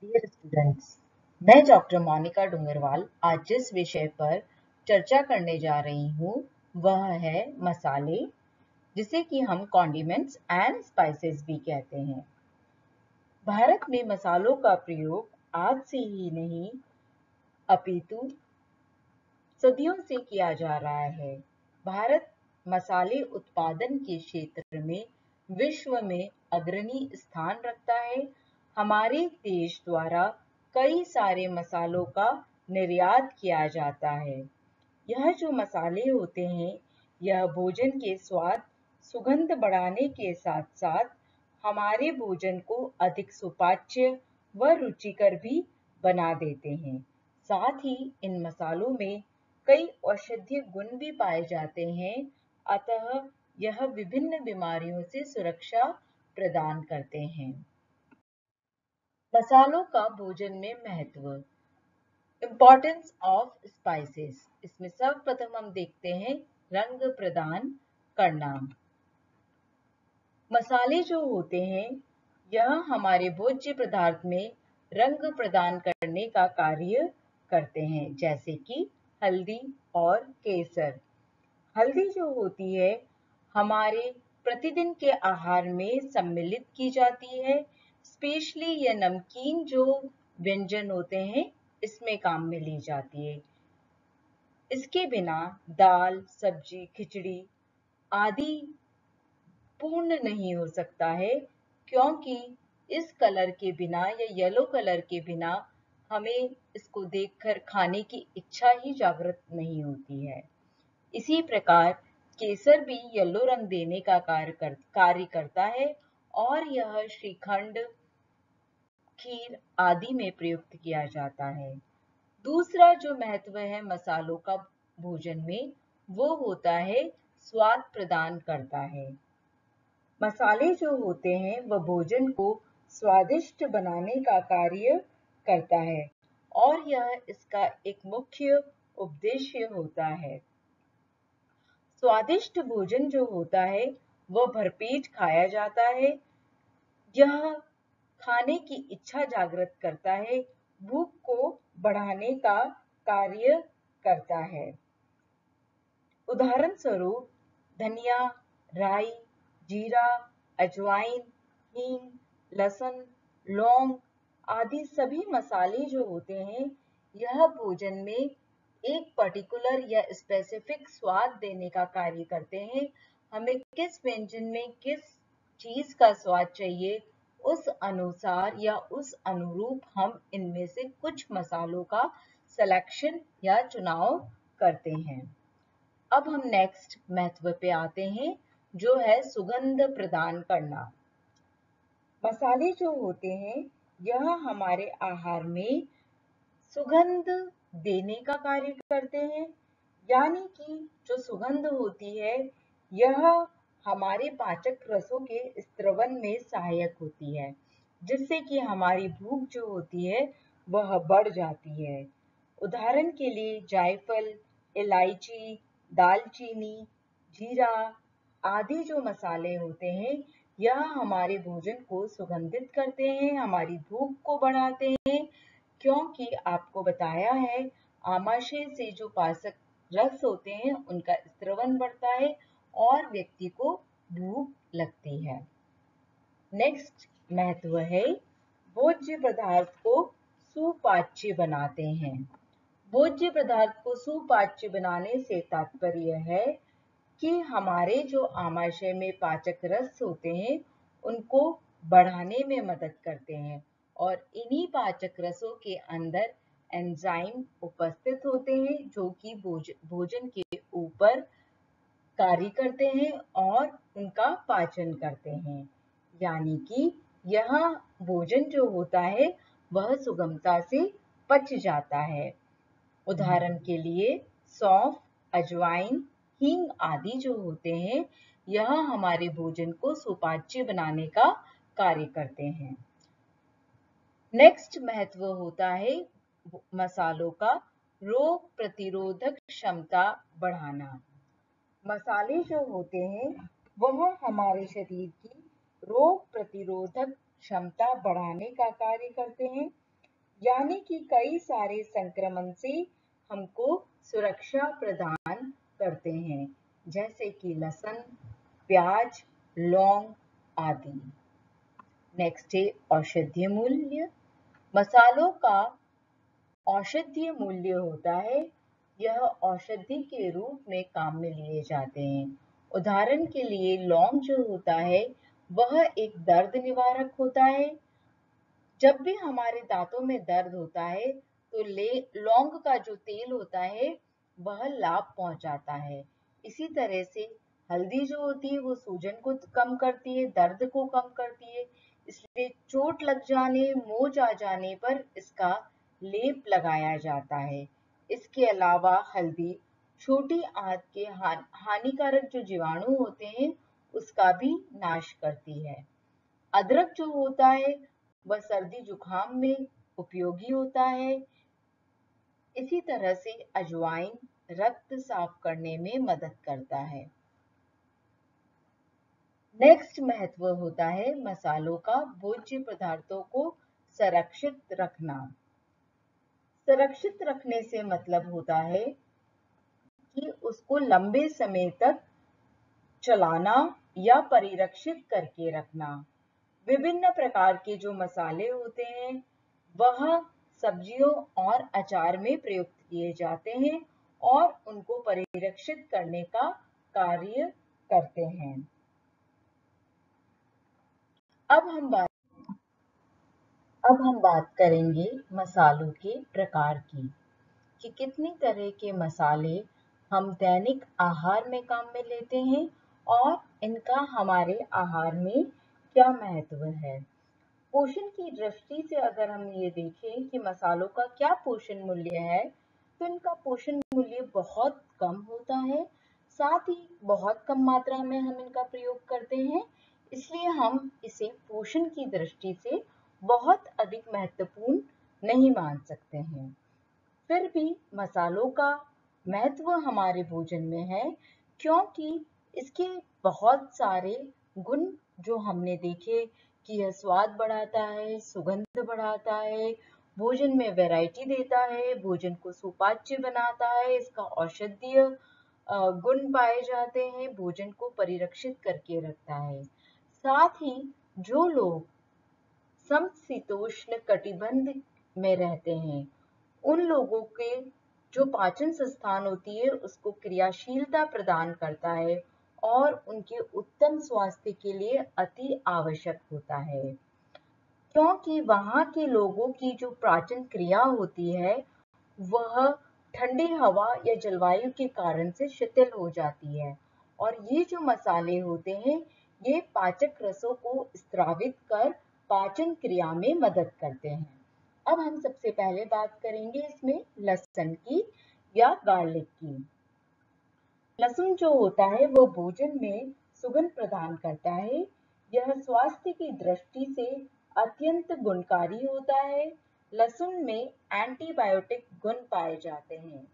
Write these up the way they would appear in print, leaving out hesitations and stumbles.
Dear students, मैं doctor Monika Dungarwal आज जिस विषय पर चर्चा करने जा रही हूँ वह है मसाले, जिसे कि हम कॉन्डिमेंट्स एंड स्पाइसेस भी कहते हैं। भारत में मसालों का प्रयोग आज से ही नहीं अपितु सदियों से किया जा रहा है। भारत मसाले उत्पादन के क्षेत्र में विश्व में अग्रणी स्थान रखता है। हमारे देश द्वारा कई सारे मसालों का निर्यात किया जाता है। यह जो मसाले होते हैं, यह भोजन के स्वाद, सुगंध बढ़ाने के साथ साथ हमारे भोजन को अधिक सुपाच्य व रुचिकर भी बना देते हैं। साथ ही इन मसालों में कई औषधीय गुण भी पाए जाते हैं, अतः यह विभिन्न बीमारियों से सुरक्षा प्रदान करते हैं। मसालों का भोजन में महत्व। Importance of spices. इसमें सर्वप्रथम हम देखते हैं रंग प्रदान करना। मसाले जो होते हैं, यह हमारे भोज्य पदार्थ में रंग प्रदान करने का कार्य करते हैं, जैसे कि हल्दी और केसर। हल्दी जो होती है, हमारे प्रतिदिन के आहार में सम्मिलित की जाती है। स्पेशली यह नमकीन जो व्यंजन होते हैं, इसमें काम में ली जाती है। इसके बिना दाल, सब्जी, खिचड़ी आदि पूर्ण नहीं हो सकता है, क्योंकि इस कलर के बिना या येलो कलर के बिना हमें इसको देखकर खाने की इच्छा ही जागृत नहीं होती है। इसी प्रकार केसर भी येलो रंग देने का कार्य करता है और यह श्रीखंड, खीर आदि में प्रयुक्त किया जाता है। दूसरा जो महत्व है मसालों का भोजन में, वो होता है स्वाद प्रदान करता है। मसाले जो होते हैं वह भोजन को स्वादिष्ट बनाने का कार्य करता है और यह इसका एक मुख्य उद्देश्य होता है। स्वादिष्ट भोजन जो होता है वह भरपेट खाया जाता है। यह खाने की इच्छा जागृत करता है, भूख को बढ़ाने का कार्य करता है। उदाहरण स्वरूप धनिया, राई, जीरा, अजवाइन, हींग, लहसुन, लौंग आदि सभी मसाले जो होते हैं, यह भोजन में एक पर्टिकुलर या स्पेसिफिक स्वाद देने का कार्य करते हैं। हमें किस व्यंजन में किस चीज का स्वाद चाहिए, उस अनुसार या उस अनुरूप हम इनमें से कुछ मसालों का सिलेक्शन या चुनाव करते हैं। अब हम नेक्स्ट महत्व पे आते हैं, जो है सुगंध प्रदान करना। मसाले जो होते हैं, यह हमारे आहार में सुगंध देने का कार्य करते हैं, यानी कि जो सुगंध होती है, यह हमारे पाचक रसों के स्त्रवन में सहायक होती है, जिससे कि हमारी भूख जो होती है वह बढ़ जाती है। उदाहरण के लिए जायफल, इलायची, दालचीनी, जीरा आदि जो मसाले होते हैं, यह हमारे भोजन को सुगंधित करते हैं, हमारी भूख को बढ़ाते हैं, क्योंकि आपको बताया है आमाशय से जो पाचक रस होते हैं उनका स्त्रवन बढ़ता है और व्यक्ति को भूख लगती है। नेक्स्ट महत्व है भोज्य पदार्थ को सुपाच्य बनाते हैं। भोज्य पदार्थ को सुपाच्य बनाने से तात्पर्य है कि हमारे जो आमाशय में पाचक रस होते हैं उनको बढ़ाने में मदद करते हैं और इन्हीं पाचक रसों के अंदर एंजाइम उपस्थित होते हैं, जो कि भोजन के ऊपर कार्य करते हैं और उनका पाचन करते हैं, यानी कि यह भोजन जो होता है वह सुगमता से पच जाता है। उदाहरण के लिए सौंफ, अजवाइन, हींग आदि जो होते हैं, यह हमारे भोजन को सुपाच्य बनाने का कार्य करते हैं। नेक्स्ट महत्व होता है मसालों का रोग प्रतिरोधक क्षमता बढ़ाना। मसाले जो होते हैं वह हमारे शरीर की रोग प्रतिरोधक क्षमता बढ़ाने का कार्य करते हैं। यानी कि कई सारे संक्रमण से हमको सुरक्षा प्रदान करते हैं, जैसे कि लहसुन, प्याज, लौंग आदि। नेक्स्ट है औषधीय मूल्य। मसालों का औषधीय मूल्य होता है, यह औषधि के रूप में काम में लिए जाते हैं। उदाहरण के लिए लौंग जो होता है वह एक दर्द निवारक होता है। जब भी हमारे दांतों में दर्द होता है तो लौंग का जो तेल होता है वह लाभ पहुंचाता है। इसी तरह से हल्दी जो होती है वो सूजन को कम करती है, दर्द को कम करती है। इसलिए चोट लग जाने, मोच आ जाने पर इसका लेप लगाया जाता है। इसके अलावा हल्दी छोटी आंत के हानिकारक जो जीवाणु होते हैं उसका भी नाश करती है। अदरक जो होता है वह सर्दी जुकाम में उपयोगी होता है। इसी तरह से अजवाइन रक्त साफ करने में मदद करता है। नेक्स्ट महत्व होता है मसालों का भोज्य पदार्थों को संरक्षित रखना। संरक्षित रखने से मतलब होता है कि उसको लंबे समय तक चलाना या परिरक्षित करके रखना। विभिन्न प्रकार के जो मसाले होते हैं वह सब्जियों और अचार में प्रयुक्त किए जाते हैं और उनको परिरक्षित करने का कार्य करते हैं। अब हम बात करेंगे मसालों के प्रकार की, कि कितनी तरह के मसाले हम दैनिक आहार में काम में लेते हैं और इनका हमारे आहार में क्या महत्व है। पोषण की दृष्टि से अगर हम ये देखें कि मसालों का क्या पोषण मूल्य है, तो इनका पोषण मूल्य बहुत कम होता है। साथ ही बहुत कम मात्रा में हम इनका प्रयोग करते हैं, इसलिए हम इसे पोषण की दृष्टि से बहुत अधिक महत्वपूर्ण नहीं मान सकते हैं। फिर भी मसालों का महत्व हमारे भोजन में है, क्योंकि इसके बहुत सारे गुण जो हमने देखे कि यह स्वाद बढ़ाता है, सुगंध बढ़ाता है, भोजन में वैरायटी देता है, भोजन को सुपाच्य बनाता है, इसका औषधीय गुण पाए जाते हैं, भोजन को परिरक्षित करके रखता है। साथ ही जो लोग समशीतोष्ण कटिबंध में रहते हैं उन लोगों के जो पाचन संस्थान होती है उसको क्रियाशीलता प्रदान करता है और उनके उत्तम स्वास्थ्य के लिए अति आवश्यक होता है, क्योंकि वहाँ के लोगों की जो पाचन क्रिया होती है वह ठंडी हवा या जलवायु के कारण से शिथिल हो जाती है और ये जो मसाले होते हैं ये पाचक रसों को स्रावित कर पाचन क्रिया में मदद करते हैं। अब हम सबसे पहले बात करेंगे इसमें लहसुन की या गार्लिक की। लहसुन जो होता है वो भोजन में सुगंध प्रदान करता है। यह स्वास्थ्य की दृष्टि से अत्यंत गुणकारी होता है। लहसुन में एंटीबायोटिक गुण पाए जाते हैं।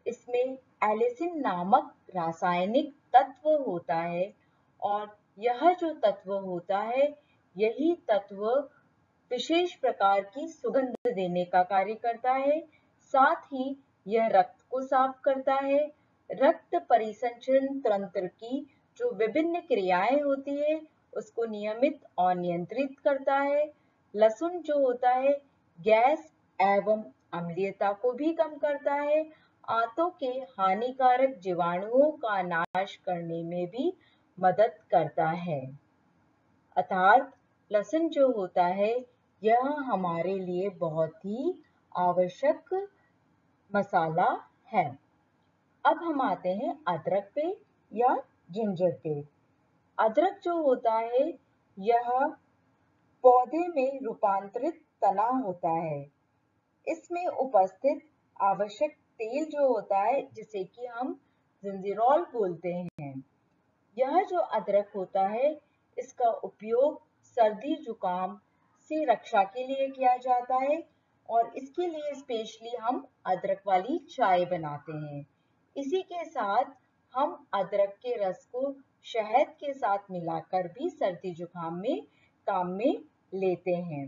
इसमें एलिसिन नामक रासायनिक तत्व होता है और यह जो तत्व होता है यही तत्व विशेष प्रकार की सुगंध देने का कार्य करता है। साथ ही यह रक्त को साफ करता है। रक्त परिसंचरण तंत्र की जो विभिन्न क्रियाएं होती है उसको नियमित और नियंत्रित करता है। लहसुन जो होता है गैस एवं अम्लीयता को भी कम करता है। आंतों के हानिकारक जीवाणुओं का नाश करने में भी मदद करता है। अर्थात लहसुन जो होता है यह हमारे लिए बहुत ही आवश्यक मसाला है। अब हम आते हैं अदरक पे या जिंजर पे। अदरक जो होता है यह पौधे में रूपांतरित तना होता है। इसमें उपस्थित आवश्यक तेल जो होता है जिसे कि हम जिंजीरोल बोलते हैं। यह जो अदरक होता है इसका उपयोग सर्दी जुकाम से रक्षा के लिए किया जाता है और इसके लिए स्पेशली हम अदरक वाली चाय बनाते हैं। इसी के साथ हम अदरक के रस को शहद के साथ मिलाकर भी सर्दी जुकाम में काम में लेते हैं।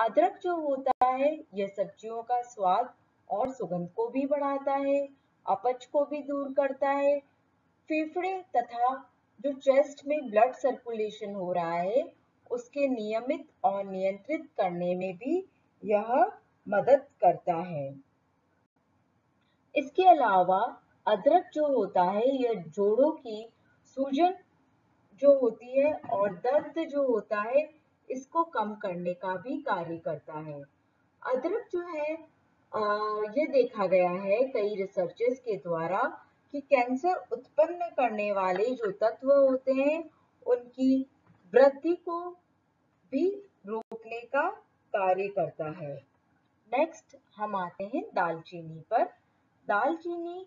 अदरक जो होता है यह सब्जियों का स्वाद और सुगंध को भी बढ़ाता है, अपच को भी दूर करता है, फेफड़े तथा जो चेस्ट में ब्लड सर्कुलेशन हो रहा है उसके नियमित और नियंत्रित करने में भी यह मदद करता है। इसके अलावा अदरक जो होता है यह जोड़ों की सूजन जो होती है और दर्द जो होता है इसको कम करने का भी कार्य करता है। अदरक जो है ये देखा गया है कई रिसर्चर्स के द्वारा कि कैंसर उत्पन्न करने वाले जो तत्व होते हैं उनकी वृद्धि को भी रोकने का कार्य करता है। नेक्स्ट हम आते हैं दालचीनी पर। दालचीनी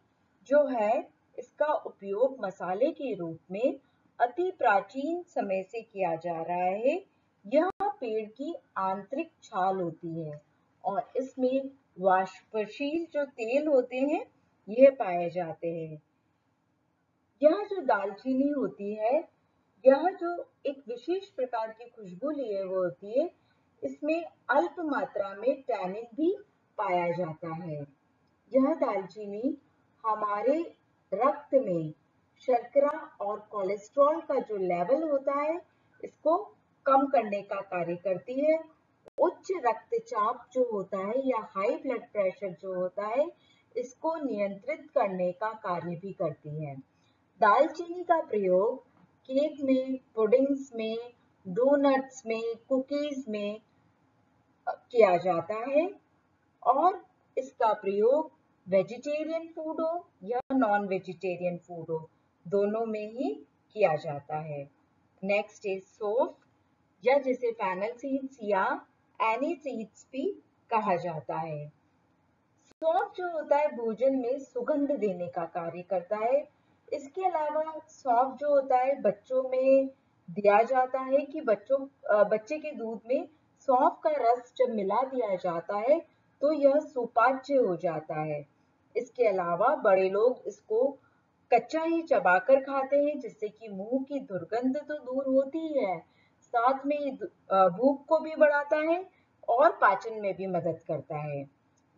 जो है इसका उपयोग मसाले के रूप में अति प्राचीन समय से किया जा रहा है। यह पेड़ की आंतरिक छाल होती है और इसमें वाष्पशील जो तेल होते हैं यह पाए जाते हैं। यह जो दालचीनी होती है यह जो एक विशेष प्रकार की खुशबू लिए हुए होती है, इसमें अल्प मात्रा में टैनिन भी पाया जाता है। यह दालचीनी हमारे रक्त में शर्करा और कोलेस्ट्रॉल का जो लेवल होता है इसको कम करने का कार्य करती है। उच्च रक्तचाप जो होता है या हाई ब्लड प्रेशर जो होता है इसको नियंत्रित करने का कार्य भी करती है। दालचीनी का प्रयोग केक में, पुडिंग्स में, डोनट्स में, कुकीज में किया जाता है और इसका प्रयोग वेजिटेरियन फूड हो या नॉन वेजिटेरियन फूड हो दोनों में ही किया जाता है। नेक्स्ट इज सौंफ या जिसे फेनल सीड्स या एनी सीड्स भी कहा जाता है। सौंफ जो होता है भोजन में सुगंध देने का कार्य करता है। इसके अलावा सौंफ जो होता है बच्चों में दिया जाता है कि बच्चे के दूध में सौंफ का रस जब मिला दिया जाता है तो यह सुपाच्य हो जाता है। इसके अलावा बड़े लोग इसको कच्चा ही चबाकर खाते हैं जिससे कि मुंह की दुर्गंध तो दूर होती है, साथ में भूख को भी बढ़ाता है और पाचन में भी मदद करता है।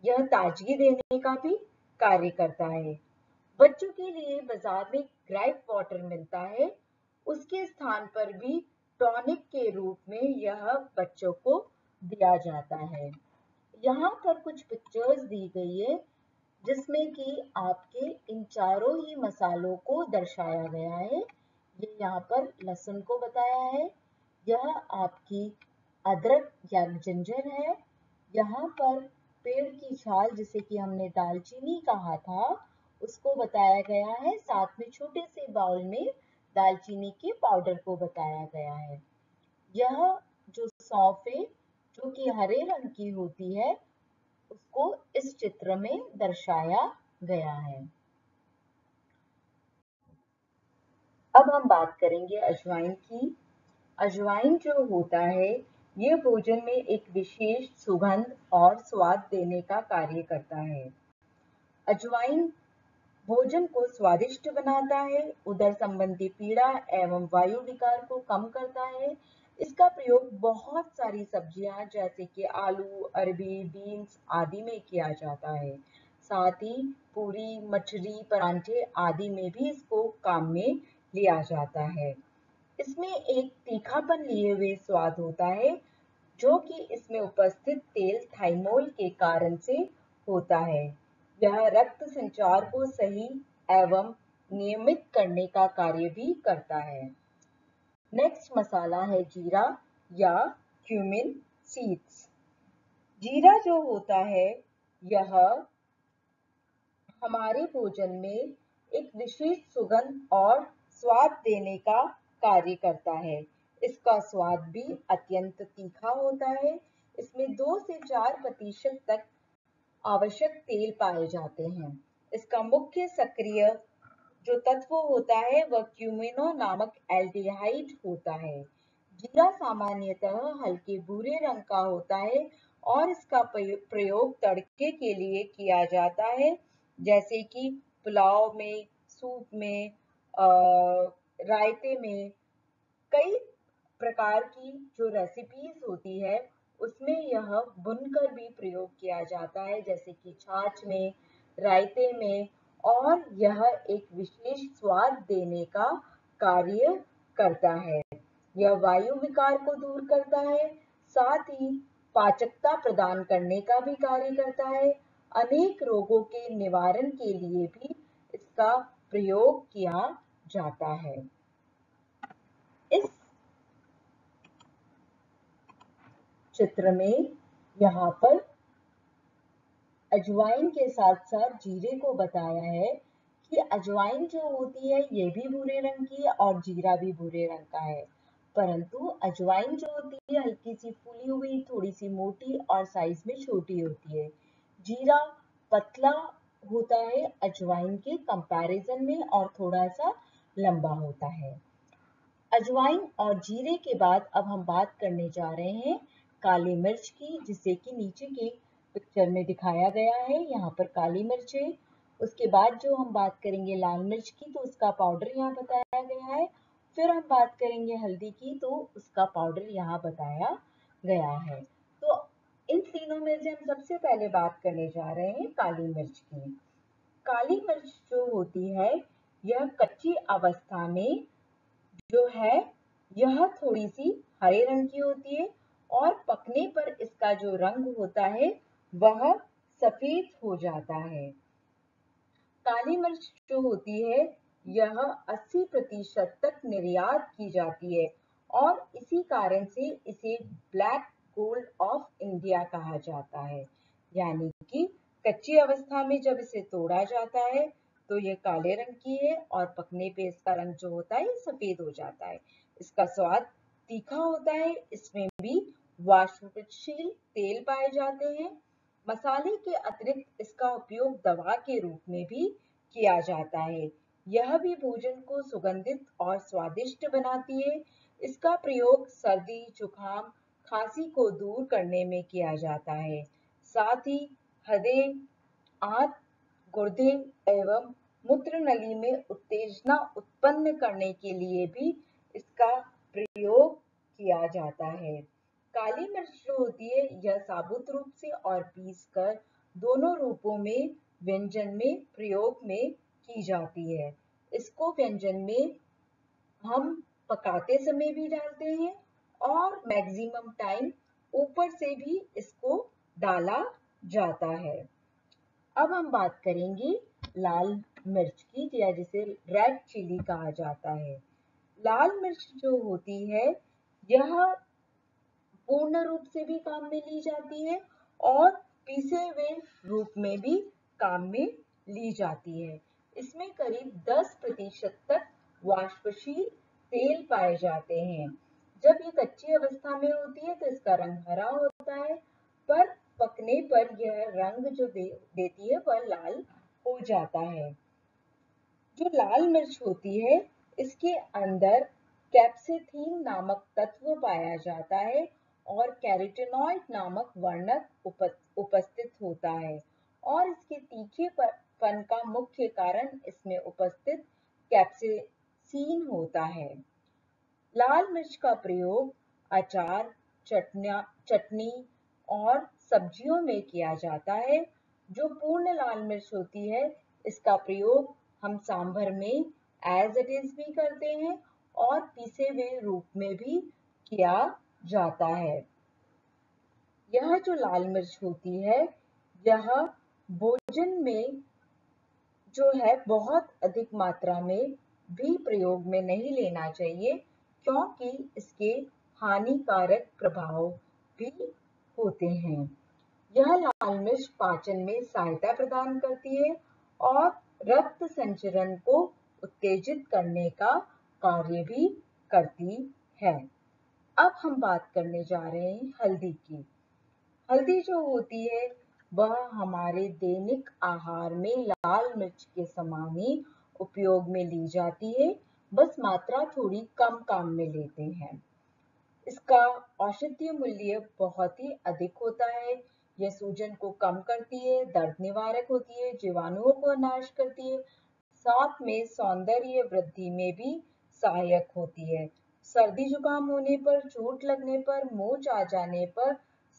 यह ताजगी देने का भी कार्य करता है। बच्चों के लिए बाजार में ग्रेप वाटर मिलता है, उसके स्थान पर भी टॉनिक के रूप में यह बच्चों को दिया जाता है। यहाँ पर कुछ पिक्चर्स दी गई है जिसमें कि आपके इन चारों ही मसालों को दर्शाया गया है। ये यहाँ पर लहसुन को बताया है, यह आपकी अदरक या जिंजर है, यहाँ पर पेड़ की छाल जिसे कि हमने दालचीनी कहा था उसको बताया गया है, साथ में छोटे से बाउल में दालचीनी के पाउडर को बताया गया है। यह जो सौंफ है जो कि हरे रंग की होती है उसको इस चित्र में दर्शाया गया है। अब हम बात करेंगे अजवाइन की। अजवाइन जो होता है ये भोजन में एक विशेष सुगंध और स्वाद देने का कार्य करता है। अजवाइन भोजन को स्वादिष्ट बनाता है, उदर संबंधी पीड़ा एवं वायु विकार को कम करता है। इसका प्रयोग बहुत सारी सब्जियां जैसे कि आलू, अरबी, बीन्स आदि में किया जाता है। साथ ही पूरी, मछली, परांठे आदि में भी इसको काम में लिया जाता है। इसमें एक तीखापन लिए हुए स्वाद होता है जो कि इसमें उपस्थित तेल थाइमोल के कारण से होता है। यह रक्त संचार को सही एवं नियमित करने का कार्य भी करता है। नेक्स्ट मसाला है जीरा या क्यूमिन सीड्स। जीरा जो होता है यह हमारे भोजन में एक विशेष सुगंध और स्वाद देने का कार्य करता है। इसका स्वाद भी अत्यंत तीखा होता है। इसमें 2 से 4% तक आवश्यक तेल पाए जाते हैं। इसका मुख्य सक्रिय जो तत्व होता है वह क्यूमिनो नामक एल्डिहाइड होता है। जीरा सामान्यतः हल्के भूरे रंग का होता है और इसका प्रयोग तड़के के लिए किया जाता है जैसे कि पुलाव में, सूप में, रायते में। कई प्रकार की जो रेसिपीज होती है उसमें यह भुनकर भी प्रयोग किया जाता है, जैसे कि छाछ में, रायते में, और यह एक विशेष स्वाद देने का कार्य करता है। यह वायु विकार को दूर करता है, साथ ही पाचकता प्रदान करने का भी कार्य करता है। अनेक रोगों के निवारण के लिए भी इसका प्रयोग किया जाता है। इस चित्र में यहाँ पर अजवाइन के साथ साथ जीरे को बताया है कि अजवाइन जो होती है ये भी भूरे रंग की है और जीरा भी भूरे रंग का है, परंतु अजवाइन जो होती है हल्की सी फूली हुई, थोड़ी सी मोटी और साइज में छोटी होती है। जीरा पतला होता है अजवाइन के कंपैरिजन में और थोड़ा सा लंबा होता है। अजवाइन और जीरे के बाद अब हम बात करने जा रहे हैं काली मिर्च की, जिसे कि नीचे की पिक्चर में दिखाया गया है। यहाँ पर काली मिर्च है। उसके बाद जो हम बात करेंगे लाल मिर्च की, तो उसका पाउडर यहाँ बताया गया है। फिर हम बात करेंगे हल्दी की, तो उसका पाउडर यहाँ बताया गया है। तो इन तीनों में से हम सबसे पहले बात करने जा रहे हैं काली मिर्च की। काली मिर्च जो होती है यह कच्ची अवस्था में जो है यह थोड़ी सी हरे रंग की होती है और पकने पर इसका जो रंग होता है वह सफेद हो जाता है। काली मिर्च जो होती है यह 80% तक निर्यात की जाती है और इसी कारण से इसे ब्लैक गोल्ड ऑफ इंडिया कहा जाता है। यानी कि कच्ची अवस्था में जब इसे तोड़ा जाता है तो यह काले रंग की है और पकने पे इसका रंग जो होता है सफेद हो जाता है। इसका स्वाद तीखा होता है, इसमें भी वाष्पशील तेल पाए जाते हैं। मसाले के अतिरिक्त इसका उपयोग दवा के रूप में भी किया जाता है। यह भी भोजन को सुगंधित और स्वादिष्ट बनाती है। इसका प्रयोग सर्दी, जुकाम, खांसी को दूर करने में किया जाता है। साथ ही हृदय, आंत, गुर्दे एवं मूत्र नली में उत्तेजना उत्पन्न करने के लिए भी इसका प्रयोग किया जाता है। काली मिर्च जो होती है यह साबुत रूप से और पीसकर दोनों रूपों में व्यंजन में प्रयोग में की जाती है। इसको व्यंजन में हम पकाते समय भी डालते हैं और मैक्सिमम टाइम ऊपर से भी इसको डाला जाता है। अब हम बात करेंगे लाल मिर्च की, या जिसे रेड चिली कहा जाता है। लाल मिर्च जो होती है यह पूर्ण रूप से भी काम में ली जाती है और पीसे हुए रूप में भी काम में ली जाती है। इसमें करीब 10% तक वाष्पशील तेल पाए जाते हैं। जब ये कच्ची अवस्था में होती है तो इसका रंग हरा होता है, पर पकने पर यह रंग जो देती है वह लाल हो जाता है। जो लाल मिर्च होती है इसके अंदर कैप्सेथीन नामक तत्व पाया जाता है और कैरोटीनॉइड नामक वर्णक उपस्थित होता है और इसके तीखेपन का मुख्य कारण इसमें उपस्थित कैप्सेसीन होता है। लाल मिर्च का प्रयोग अचार, चटनी और सब्जियों में किया जाता है। जो पूर्ण लाल मिर्च होती है इसका प्रयोग हम सांभर में एज इट इज भी करते हैं और पीसे हुए रूप में भी किया जाता है। यह जो लाल मिर्च होती है यह भोजन में जो है बहुत अधिक मात्रा में भी प्रयोग में नहीं लेना चाहिए, क्योंकि इसके हानिकारक प्रभाव भी होते हैं। यह लाल मिर्च पाचन में सहायता प्रदान करती है और रक्त संचरण को उत्तेजित करने का कार्य भी करती है। अब हम बात करने जा रहे हैं हल्दी की। हल्दी जो होती है वह हमारे दैनिक आहार में लाल मिर्च के समान ही उपयोग में ली जाती है, बस मात्रा थोड़ी कम काम में लेते हैं। इसका औषधीय मूल्य बहुत ही अधिक होता है। यह सूजन को कम करती है, दर्द निवारक होती है, जीवाणुओं को नाश करती है, साथ में सौंदर्य वृद्धि में भी सहायक होती है। सर्दी जुकाम होने पर, चोट लगने पर, मोच आ जाने पर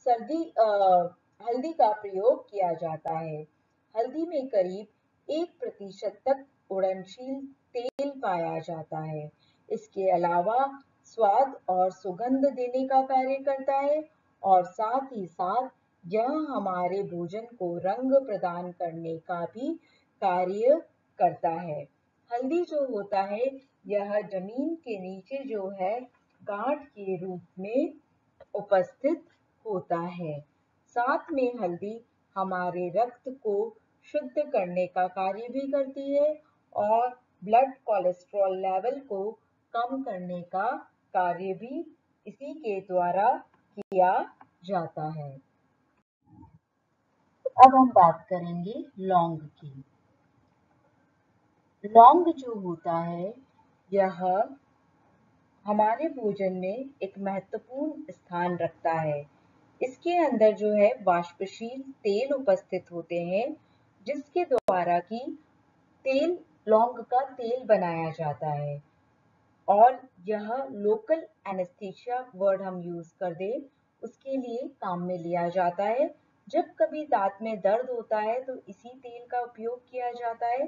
हल्दी का प्रयोग किया जाता है। हल्दी में करीब 1% तक उड़नशील तेल पाया जाता है। इसके अलावा स्वाद और सुगंध देने का कार्य करता है और साथ ही साथ यह हमारे भोजन को रंग प्रदान करने का भी कार्य करता है। हल्दी जो होता है यह जमीन के नीचे जो है गांठ के रूप में उपस्थित होता है। साथ में हल्दी हमारे रक्त को शुद्ध करने का कार्य भी करती है और ब्लड कोलेस्ट्रॉल लेवल को कम करने का कार्य भी इसी के द्वारा किया जाता है। अब हम बात करेंगे लौंग की। लौंग जो होता है यह हमारे भोजन में एक महत्वपूर्ण स्थान रखता है। इसके अंदर जो है वाष्पशील तेल उपस्थित होते हैं जिसके द्वारा कि तेल लौंग का तेल बनाया जाता है और यह लोकल एनेस्थीसिया वर्ड हम यूज कर दें उसके लिए काम में लिया जाता है। जब कभी दांत में दर्द होता है तो इसी तेल का उपयोग किया जाता है।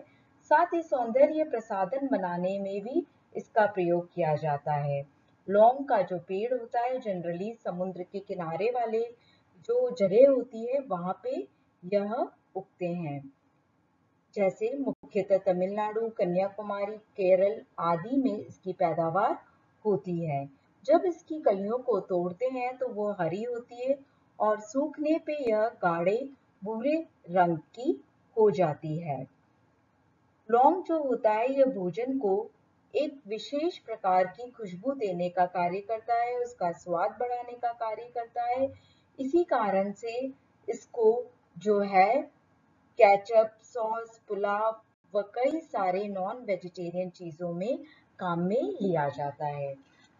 साथ ही सौंदर्य प्रसाधन बनाने में भी इसका प्रयोग किया जाता है। लौंग का जो पेड़ होता है जनरली समुद्र के किनारे वाले जो जगह होती है वहां पे यह उगते हैं, जैसे मुख्यतः तमिलनाडु, कन्याकुमारी, केरल आदि में इसकी पैदावार होती है। जब इसकी कलियों को तोड़ते हैं तो वो हरी होती है और सूखने पे यह गाढ़े भूरे रंग की हो जाती है। लौंग जो होता है यह भोजन को एक विशेष प्रकार की खुशबू देने का कार्य करता है, उसका स्वाद बढ़ाने का कार्य करता है। इसी कारण से इसको जो है केचप, सॉस, पुलाव व कई सारे नॉन वेजिटेरियन चीजों में काम में लिया जाता है।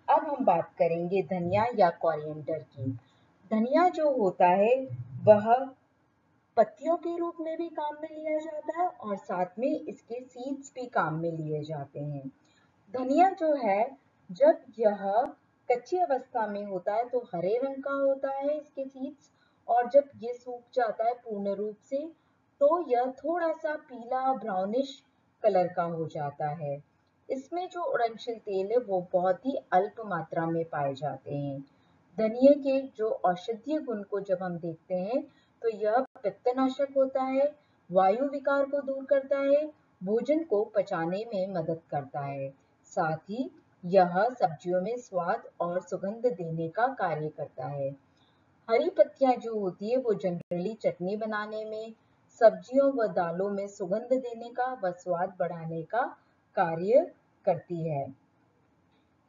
अब हम बात करेंगे धनिया या कोरिएंडर की। धनिया जो होता है वह पत्तियों के रूप में भी काम में लिया जाता है और साथ में इसके सीड्स भी काम में लिए जाते हैं। धनिया जो है जब यह कच्ची अवस्था में होता है तो हरे रंग का होता है इसके सीड्स, और जब ये सूख जाता है पूर्ण रूप से तो यह थोड़ा सा पीला ब्राउनिश कलर का हो जाता है। इसमें जो उड़नशील तेल है वो बहुत ही अल्प मात्रा में पाए जाते हैं। धनिया के जो औषधीय गुण को जब हम देखते हैं तो यह पित्तनाशक होता है, वायु विकार को दूर करता है, भोजन को पचाने में मदद करता है। साथ ही यह सब्जियों में स्वाद और सुगंध देने का कार्य करता है। हरी पत्तियां जो होती है वो जनरली चटनी बनाने में, सब्जियों व दालों में सुगंध देने का व स्वाद बढ़ाने का कार्य करती है।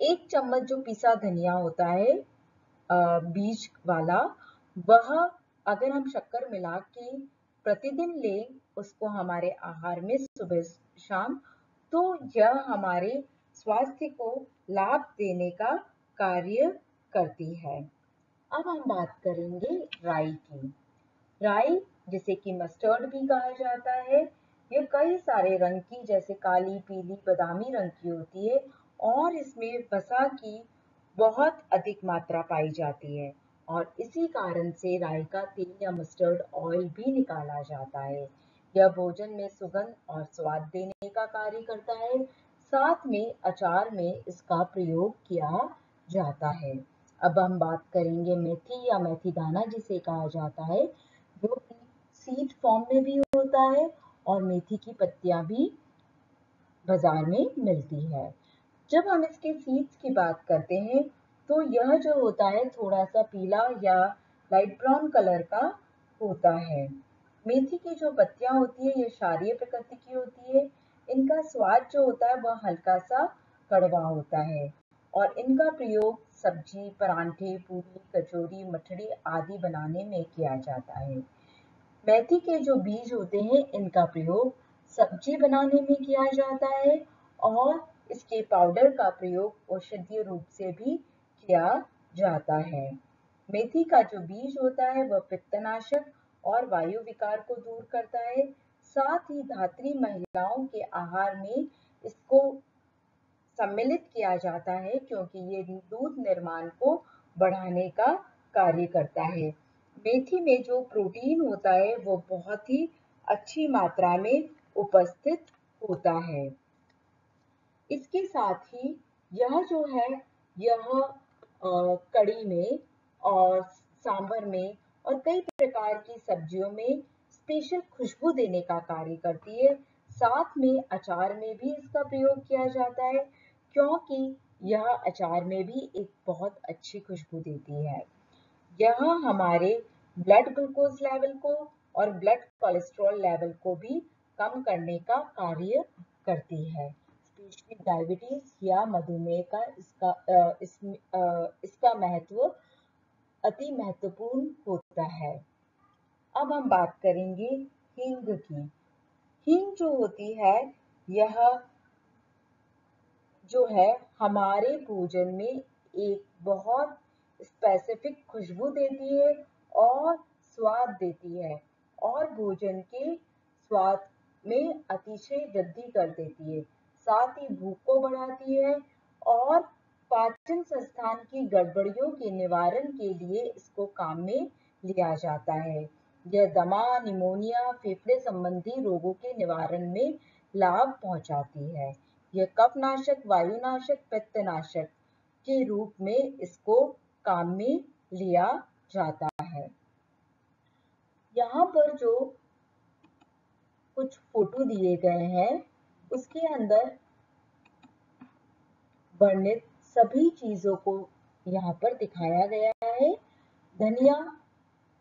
1 चम्मच जो पिसा धनिया होता है बीज वाला, वह अगर हम शक्कर मिला के प्रतिदिन लें उसको हमारे आहार में सुबह शाम, तो यह हमारे स्वास्थ्य को लाभ देने का कार्य करती है। अब हम बात करेंगे राई की। राई जिसे कि मस्टर्ड भी कहा जाता है, ये कई सारे रंग की जैसे काली, पीली, बादामी रंग की होती है और इसमें वसा की बहुत अधिक मात्रा पाई जाती है और इसी कारण से राई का तेल या मस्टर्ड ऑयल भी निकाला जाता है। यह भोजन में सुगंध और स्वाद देने का कार्य करता है। साथ में अचार में इसका प्रयोग किया जाता है। अब हम बात करेंगे मेथी या मेथी दाना जिसे कहा जाता है, जो कि सीड फॉर्म में भी होता है और मेथी की पत्तियां भी बाजार में मिलती है। जब हम इसके सीड्स की बात करते हैं तो यह जो होता है थोड़ा सा पीला या लाइट ब्राउन कलर का होता है। मेथी की जो पत्तियां होती है ये क्षारीय प्रकृति की होती है। इनका स्वाद जो होता है वह हल्का सा कड़वा होता है और इनका प्रयोग सब्जी, परांठे, पूरी, कचौरी, मठड़ी आदि बनाने में किया जाता है। मेथी के जो बीज होते हैं इनका प्रयोग सब्जी बनाने में किया जाता है और इसके पाउडर का प्रयोग औषधीय रूप से भी किया जाता है। मेथी का जो बीज होता है वह पित्तनाशक और वायु विकार को दूर करता है। साथ ही धात्री महिलाओं के आहार में इसको सम्मिलित किया जाता है क्योंकि ये दूध निर्माण को बढ़ाने का कार्य करता है। मेथी में जो प्रोटीन होता है वो बहुत ही अच्छी मात्रा में उपस्थित होता है। इसके साथ ही यह जो है यह कढ़ी में और सांभर में और कई प्रकार की सब्जियों में स्पेशल खुशबू देने का कार्य करती है। साथ में अचार में भी इसका प्रयोग किया जाता है, क्योंकि यह अचार में भी एक बहुत अच्छी खुशबू देती है। यह हमारे ब्लड ग्लूकोज लेवल को और ब्लड कोलेस्ट्रॉल लेवल को भी कम करने का कार्य करती है। स्पेशली डायबिटीज या मधुमेह का इसका महत्व अति महत्वपूर्ण होता है। अब हम बात करेंगे हींग की। हींग जो होती है यह जो है हमारे भोजन में एक बहुत स्पेसिफिक खुशबू देती है और स्वाद देती है और भोजन के स्वाद में अतिशय वृद्धि कर देती है। साथ ही भूख को बढ़ाती है और पाचन संस्थान की गड़बड़ियों के निवारण के लिए इसको काम में लिया जाता है। यह दमा, निमोनिया, फेफड़े संबंधी रोगों के निवारण में लाभ पहुंचाती है। यह कफनाशक, वायुनाशक, पित्तनाशक के रूप में इसको काम में लिया जाता है। यहाँ पर जो कुछ फोटो दिए गए हैं उसके अंदर वर्णित सभी चीजों को यहाँ पर दिखाया गया है। धनिया,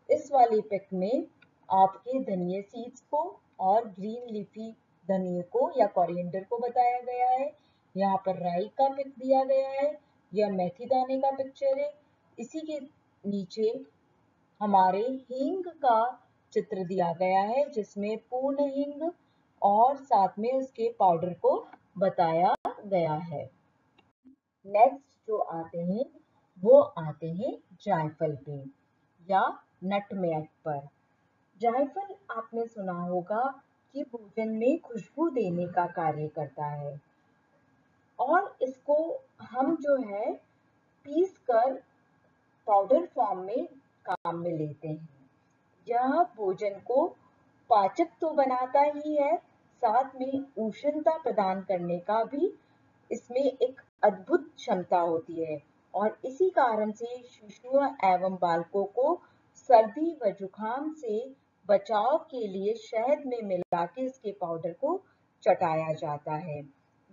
इस वाली पिक में आपके धनिया सीड्स को और ग्रीन लीफी धनिया को या कोरिएंडर को बताया गया है। यहाँ पर राई का पिक दिया गया है, यह मेथी दाने का पिक्चर है। इसी के नीचे हमारे हींग का चित्र दिया गया है जिसमें पूर्ण हींग और साथ में उसके पाउडर को बताया गया है। नेक्स्ट जो आते हैं जायफल पे या नटमेग पर। जायफल आपने सुना होगा कि भोजन में खुशबू देने का कार्य करता है और इसको हम जो है पीस कर पाउडर फॉर्म में काम में लेते हैं। यह भोजन को पाचक तो बनाता ही है, साथ में उष्णता प्रदान करने का भी इसमें एक अद्भुत क्षमता होती है और इसी कारण से शिशुओं एवं बालकों को सर्दी व जुकाम से बचाव के लिए शहद में मिला के इसके पाउडर को चटाया जाता है।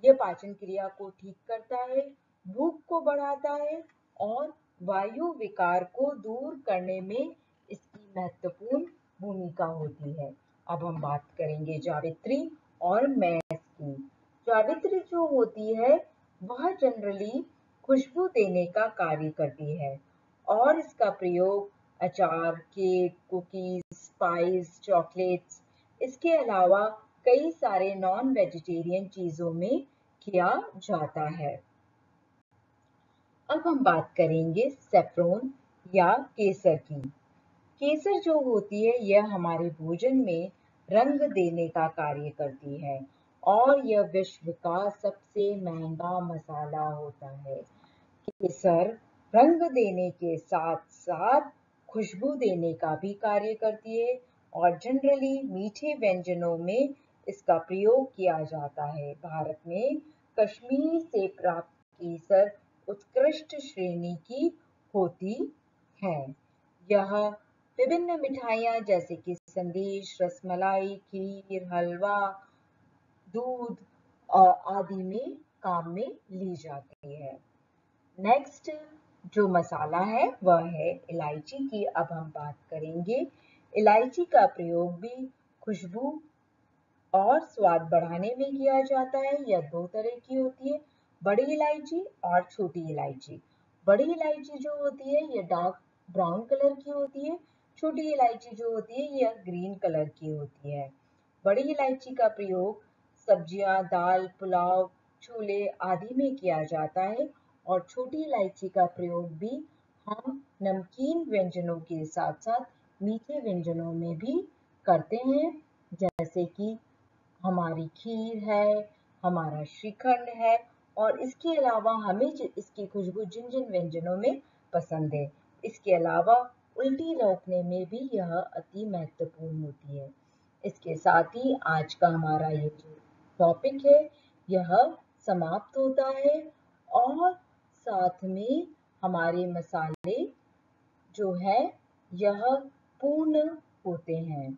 यह पाचन क्रिया को ठीक करता है, भूख को बढ़ाता है और वायु विकार को दूर करने में इसकी महत्वपूर्ण भूमिका होती है। अब हम बात करेंगे जावित्री और मैस की। जावित्री जो होती है वह जनरली खुशबू देने का कार्य करती है और इसका प्रयोग अचार, केक, कुकीज, स्पाइस, चॉकलेट्स, इसके अलावा कई सारे नॉन वेजिटेरियन चीजों में किया जाता है। अब हम बात करेंगे सेफ्रॉन या केसर की। केसर जो होती है यह हमारे भोजन में रंग देने का कार्य करती है और यह विश्व का सबसे महंगा मसाला होता है। केसर रंग देने के साथ साथ खुशबू देने का भी कार्य करती है और जनरली मीठे व्यंजनों में इसका प्रयोग किया जाता है। भारत में कश्मीर से प्राप्त केसर उत्कृष्ट श्रेणी की होती है। यह विभिन्न मिठाइयाँ जैसे कि संदेश, रसमलाई, खीर, हलवा, दूध आदि में काम में ली जाती है। नेक्स्ट जो मसाला है वह है इलायची की। अब हम बात करेंगे। इलायची का प्रयोग भी खुशबू और स्वाद बढ़ाने में किया जाता है। यह दो तरह की होती है, बड़ी इलायची और छोटी इलायची। बड़ी इलायची जो होती है यह डार्क ब्राउन कलर की होती है, छोटी इलायची जो होती है यह ग्रीन कलर की होती है। बड़ी इलायची का प्रयोग सब्जियां, दाल, पुलाव, छोले आदि में किया जाता है और छोटी इलायची का प्रयोग भी हम नमकीन व्यंजनों के साथ साथ मीठे व्यंजनों में भी करते हैं, जैसे कि हमारी खीर है, हमारा श्रीखंड है और इसके अलावा हमें इसकी खुशबू जिन जिन व्यंजनों में पसंद है। इसके अलावा उल्टी रोकने में भी यह अति महत्वपूर्ण होती है। इसके साथ ही आज का हमारा ये जो टॉपिक है यह समाप्त होता है और साथ में हमारे मसाले जो है यह पूर्ण होते हैं।